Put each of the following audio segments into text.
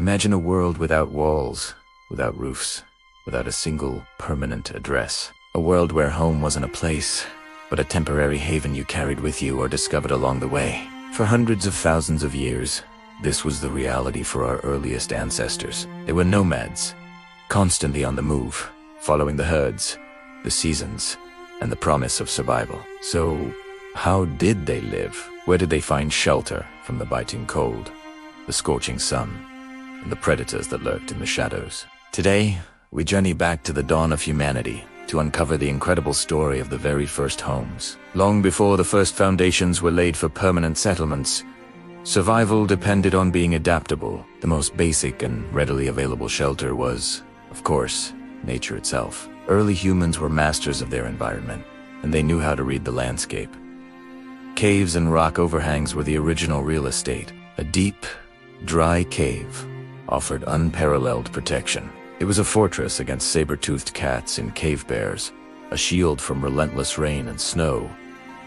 Imagine a world without walls, without roofs, without a single permanent address. A world where home wasn't a place, but a temporary haven you carried with you or discovered along the way. For hundreds of thousands of years, this was the reality for our earliest ancestors. They were nomads, constantly on the move, following the herds, the seasons, and the promise of survival. So, how did they live? Where did they find shelter from the biting cold, the scorching sun, and the predators that lurked in the shadows? Today, we journey back to the dawn of humanity to uncover the incredible story of the very first homes. Long before the first foundations were laid for permanent settlements, survival depended on being adaptable. The most basic and readily available shelter was, of course, nature itself. Early humans were masters of their environment, and they knew how to read the landscape. Caves and rock overhangs were the original real estate. A deep, dry cave offered unparalleled protection. It was a fortress against saber-toothed cats and cave bears, a shield from relentless rain and snow,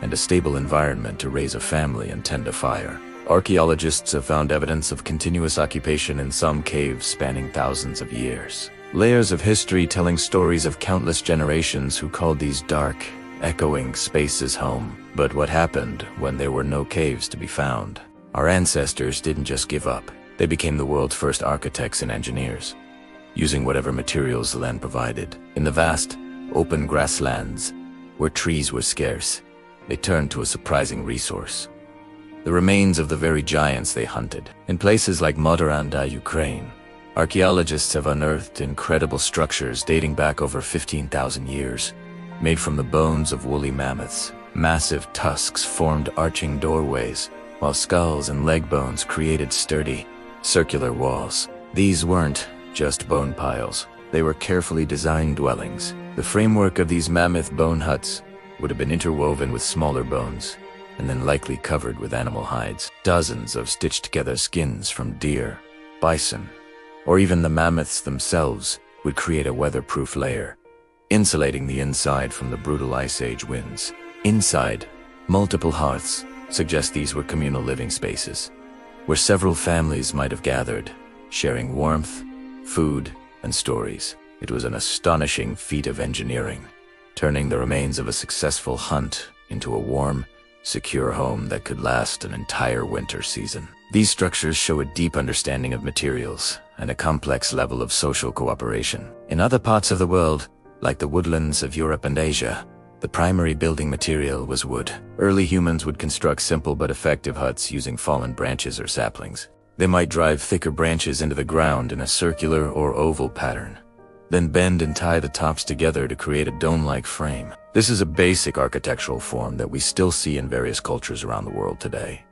and a stable environment to raise a family and tend a fire. Archaeologists have found evidence of continuous occupation in some caves spanning thousands of years. Layers of history telling stories of countless generations who called these dark, echoing spaces home. But what happened when there were no caves to be found? Our ancestors didn't just give up. They became the world's first architects and engineers, using whatever materials the land provided. In the vast, open grasslands, where trees were scarce, they turned to a surprising resource: the remains of the very giants they hunted. In places like Motoranda, Ukraine, archaeologists have unearthed incredible structures dating back over 15,000 years, made from the bones of woolly mammoths. Massive tusks formed arching doorways, while skulls and leg bones created sturdy, circular walls. These weren't just bone piles. They were carefully designed dwellings. The framework of these mammoth bone huts would have been interwoven with smaller bones, and then likely covered with animal hides. Dozens of stitched-together skins from deer, bison, or even the mammoths themselves would create a weatherproof layer, insulating the inside from the brutal Ice Age winds. Inside, multiple hearths suggest these were communal living spaces, where several families might have gathered, sharing warmth, food, and stories. It was an astonishing feat of engineering, turning the remains of a successful hunt into a warm, secure home that could last an entire winter season. These structures show a deep understanding of materials and a complex level of social cooperation. In other parts of the world, like the woodlands of Europe and Asia, the primary building material was wood. Early humans would construct simple but effective huts using fallen branches or saplings. They might drive thicker branches into the ground in a circular or oval pattern, then bend and tie the tops together to create a dome-like frame. This is a basic architectural form that we still see in various cultures around the world today,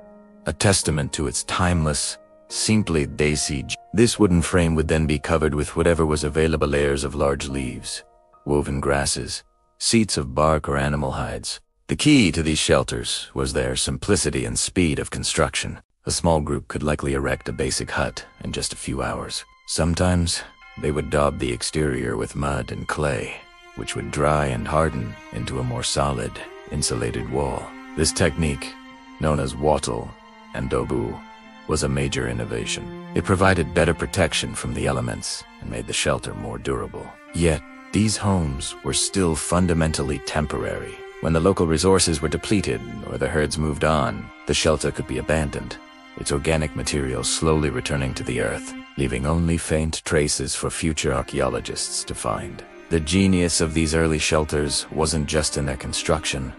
a testament to its timeless, simple desi. This wooden frame would then be covered with whatever was available: layers of large leaves, woven grasses, seats of bark or animal hides. The key to these shelters was their simplicity and speed of construction. A small group could likely erect a basic hut in just a few hours. Sometimes, they would daub the exterior with mud and clay, which would dry and harden into a more solid, insulated wall. This technique, known as wattle and dobu, was a major innovation. It provided better protection from the elements and made the shelter more durable. Yet, these homes were still fundamentally temporary. When the local resources were depleted or the herds moved on, the shelter could be abandoned, its organic material slowly returning to the earth, leaving only faint traces for future archaeologists to find. The genius of these early shelters wasn't just in their construction,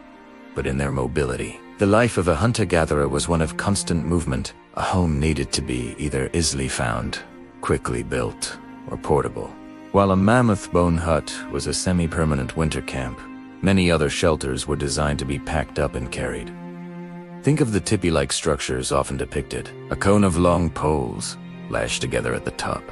but in their mobility. The life of a hunter-gatherer was one of constant movement. A home needed to be either easily found, quickly built, or portable. While a mammoth bone hut was a semi-permanent winter camp, many other shelters were designed to be packed up and carried. Think of the tipi-like structures often depicted. A cone of long poles, lashed together at the top,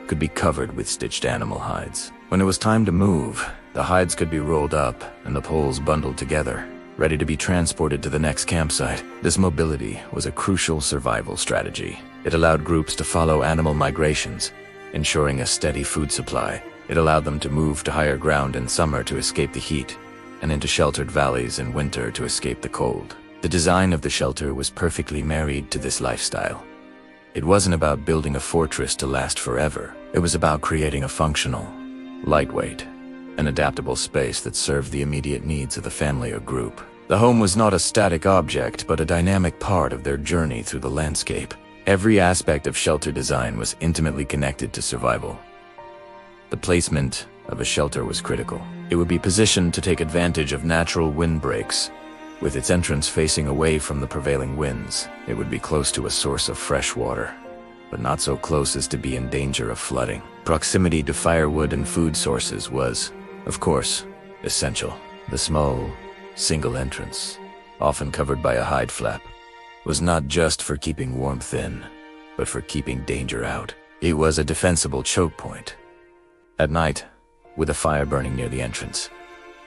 could be covered with stitched animal hides. When it was time to move, the hides could be rolled up and the poles bundled together, ready to be transported to the next campsite. This mobility was a crucial survival strategy. It allowed groups to follow animal migrations, ensuring a steady food supply. It allowed them to move to higher ground in summer to escape the heat, and into sheltered valleys in winter to escape the cold. The design of the shelter was perfectly married to this lifestyle. It wasn't about building a fortress to last forever. It was about creating a functional, lightweight, and adaptable space that served the immediate needs of the family or group. The home was not a static object, but a dynamic part of their journey through the landscape. Every aspect of shelter design was intimately connected to survival. The placement of a shelter was critical. It would be positioned to take advantage of natural windbreaks. With its entrance facing away from the prevailing winds, it would be close to a source of fresh water, but not so close as to be in danger of flooding. Proximity to firewood and food sources was, of course, essential. The small, single entrance, often covered by a hide flap, was not just for keeping warmth in, but for keeping danger out. It was a defensible choke point. At night, with a fire burning near the entrance,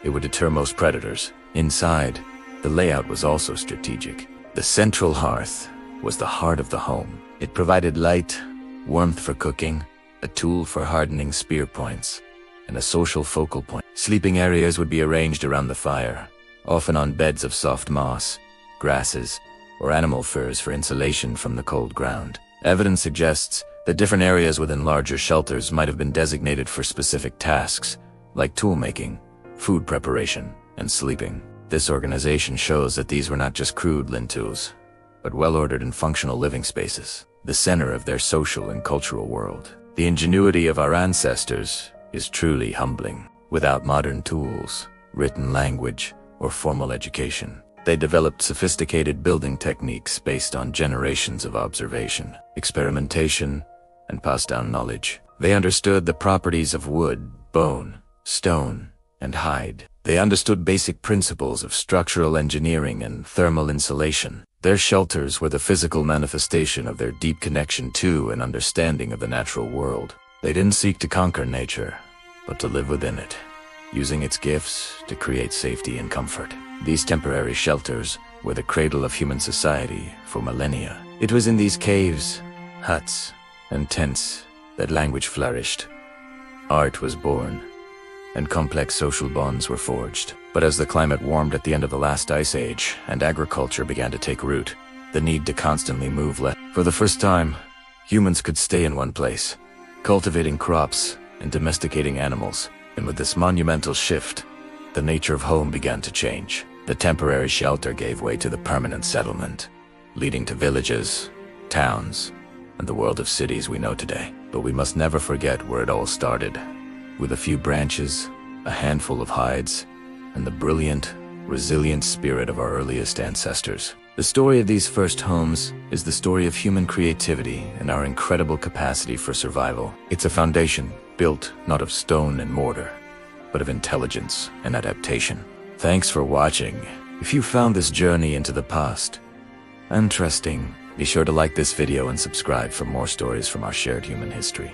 it would deter most predators. Inside, the layout was also strategic. The central hearth was the heart of the home. It provided light, warmth for cooking, a tool for hardening spear points, and a social focal point. Sleeping areas would be arranged around the fire, often on beds of soft moss, grasses, or animal furs for insulation from the cold ground. Evidence suggests that different areas within larger shelters might have been designated for specific tasks, like tool-making, food preparation, and sleeping. This organization shows that these were not just crude lintels, but well-ordered and functional living spaces, the center of their social and cultural world. The ingenuity of our ancestors is truly humbling. Without modern tools, written language, or formal education, they developed sophisticated building techniques based on generations of observation, experimentation, and passed-down knowledge. They understood the properties of wood, bone, stone, and hide. They understood basic principles of structural engineering and thermal insulation. Their shelters were the physical manifestation of their deep connection to and understanding of the natural world. They didn't seek to conquer nature, but to live within it, using its gifts to create safety and comfort. These temporary shelters were the cradle of human society for millennia. It was in these caves, huts, and tents that language flourished. Art was born, and complex social bonds were forged. But as the climate warmed at the end of the last ice age and agriculture began to take root, the need to constantly move less. For the first time, humans could stay in one place, cultivating crops and domesticating animals. And with this monumental shift, the nature of home began to change. The temporary shelter gave way to the permanent settlement, leading to villages, towns, and the world of cities we know today. But we must never forget where it all started. With a few branches, a handful of hides, and the brilliant, resilient spirit of our earliest ancestors. The story of these first homes is the story of human creativity and our incredible capacity for survival. It's a foundation built not of stone and mortar, but of intelligence and adaptation. Thanks for watching. If you found this journey into the past interesting, be sure to like this video and subscribe for more stories from our shared human history.